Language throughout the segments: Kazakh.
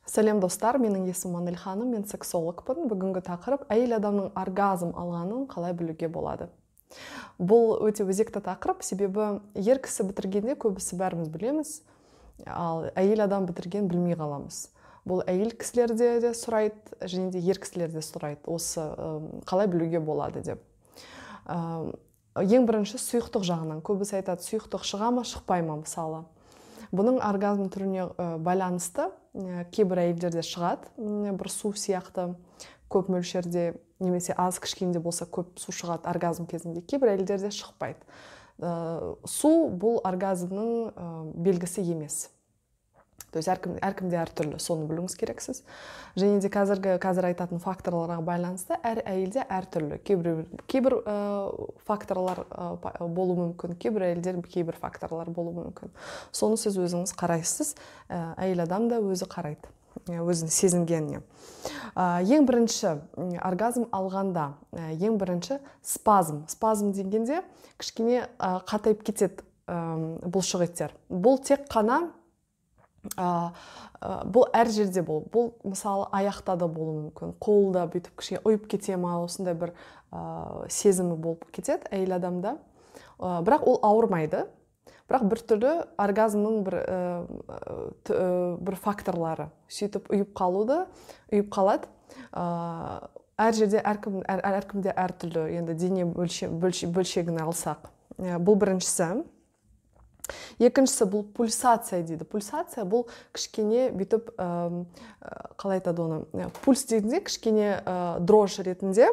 Сәлем достар, менің есімім Манел ханым, мен сексологпын. Бүгінгі тақырып әйел адамның оргазм алғанын қалай білуге болады. Бұл өте өзекті тақырып, себебі ер кісі бітіргенде көбісі бәріміз білеміз, ал әйел адам бітірген білмей қаламыз. Бұл әйел кісілерде де сұрайды, және де ер кісілерде сұрайды, осы қалай білуге болады деп. Ең бірінші сұйықтық жағынан. Көбісі айтады, сұйықтық шыға ма, шықпай ма мысалы. Бұның оргазм түріне байланысты кейбір әйелдерде шығады, бір су сияқты көп мөлшерде, немесе аз кішкенде болса көп су шығады оргазм кезінде, кейбір әйелдерде шықпайды. Су бұл оргазмның белгісі емес. То есть әркімде әртүрлі, соны білуіңіз керексіз. Және де қазір айтатын факторларға байланысты әр әйелде әртүрлі. Кейбір факторлар болуы мүмкін, кейбір әйелдер кейбір факторлар болуы мүмкін. Соны сіз өзіңіз қарайсыз, әйел адам да өзі қарайды, өзін сезінгеніне. Ең бірінші оргазм алғанда, ең бірінші спазм. Спазм дегенде кішкене қатайып кетеді бұлшық еттер. Бұл тек қана бұл әр жерде бұл мысалы аяқта да болуы мүмкін, қолда бүйтіп кішкене ұйып кете ма, осындай бір сезімі болып кетеді әйел адамда. Бірақ ол ауырмайды. Бірақ бір түрлі оргазмның бір факторлары сөйтіп ұйып қалады. Әр жерде әркімде әртүрлі, енді дене бөлшегін алсақ. Бұл біріншісі. Екіншісі бұл пульсация дейді. Пульсация бұл кішкене бүйтіп, қалай айтады оны, пульс дегенде кішкене дрожь ретінде,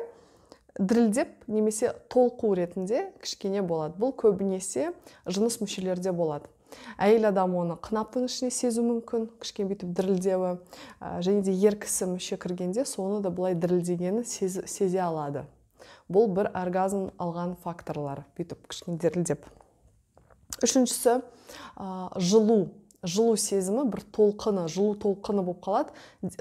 дірілдеп, немесе толқу ретінде кішкене болады. Бұл көбінесе жыныс мүшелерде болады. Әйел адам оны қынаптың ішіне сезу мүмкін, кішкене бүйтіп дірілдеуі, және де ер кісі мүше кіргенде соны да бұлай дірілдегені сезе алады. Бұл бір оргазм алған факторлар, бүйтіп кішкене дірілдеп. Үшіншісі жылу сезімі, бір жылу толқыны болып қалады.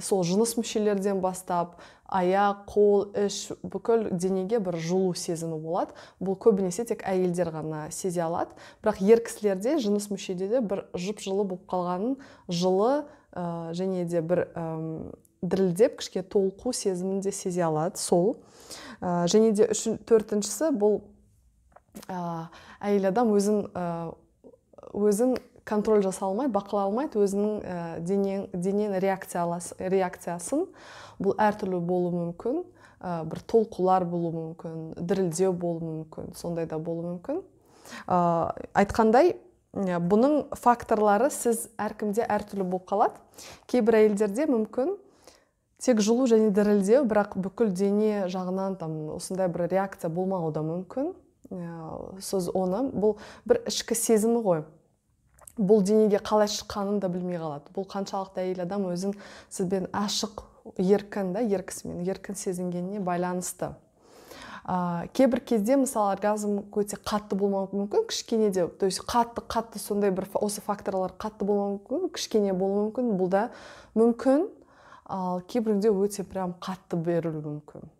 Сол жыныс мүшелерден бастап, аяқ, қол, іш, бүкіл денеге бір жылу сезімі болады. Бұл көбінесе тек әйелдер ғана сезе алады. Бірақ ер кісілерде, жыныс мүшеде де бір жып-жылы болып қалғанын, жылы және де бір дірілдеп, кішке толқу сезімін де сезе алады. Сол. Және де төртіншісі бұл әйел адам өзін контроль жасалмайды, бақыла алмайды, өзінің дененің реакциясын. Бұл әртүрлі болуы мүмкін, бір толқулар болуы мүмкін, дірілдеу болуы мүмкін, сондай да болуы мүмкін. Айтқандай, бұның факторлары сіз әркімде әртүрлі болып қалады. Кейбір әйелдерде мүмкін тек жылу және дірілдеу, бірақ бүкіл дене жағынан осындай бір реакция болмауы да мүмкін. Сөз оны, бұл бір ішкі сезімі ғой. Бұл денеге қалай шыққанын да білмей қалады. Бұл қаншалықты әйел адам өзін сізбен ашық, еркін сезінгеніне байланысты. Кейбір кезде, мысалы, оргазм өте қатты болмауы мүмкін, кішкене де, то есть қатты сондай бір осы факторлар қатты болмауы мүмкін, кішкене болуы мүмкін, бұл да мүмкін, ал кейбірінде өте прям қатты берілуі мүмкін.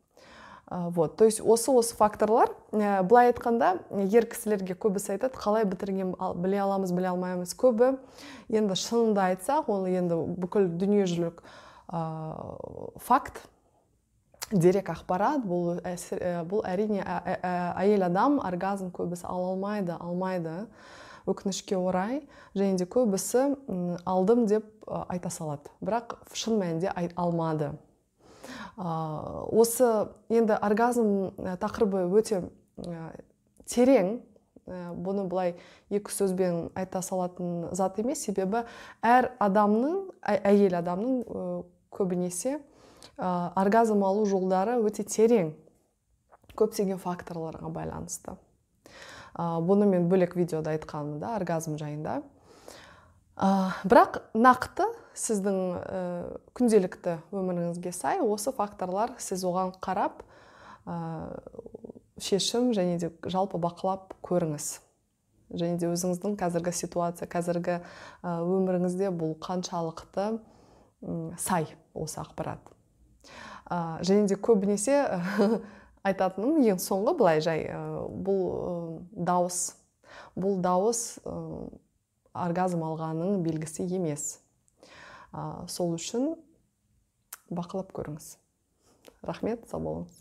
Вот, то есть осы факторлар, былай айтқанда, ер кісілерге көбісі айтады, қалай бітірген біле аламыз, біле алмаймыз. Көбі, енді шынында айтсақ, ол енді бүкіл дүниежүзілік факт, дерек ақпарат, бұл әрине әйел адам оргазм көбісі алмайды, өкінішке орай, және де көбісі алдым деп айта салады. Бірақ шын мәнінде алмады. Осы енді оргазм тақырыбы өте терең, бұны бұлай екі сөзбен айта салатын зат емес, себебі әр әйел адамның көбінесе оргазм алу жолдары өте терең, көптеген факторларға байланысты. Бұны мен бөлек видеода айтқанмын да, оргазм жайында. Бірақ нақты сіздің күнделікті өміріңізге сай, осы факторлар сіз оған қарап, шешім және де жалпы бақылап көріңіз. Және де өзіңіздің қазіргі ситуация, қазіргі өміріңізде бұл қаншалықты сай осы ақпарат. Және де көбінесе айтатыным ең соңғы былай жай, бұл дауыс оргазм алғанның белгісі емес. Сол үшін бақылап көріңіз. Рахмет, сау болыңыз.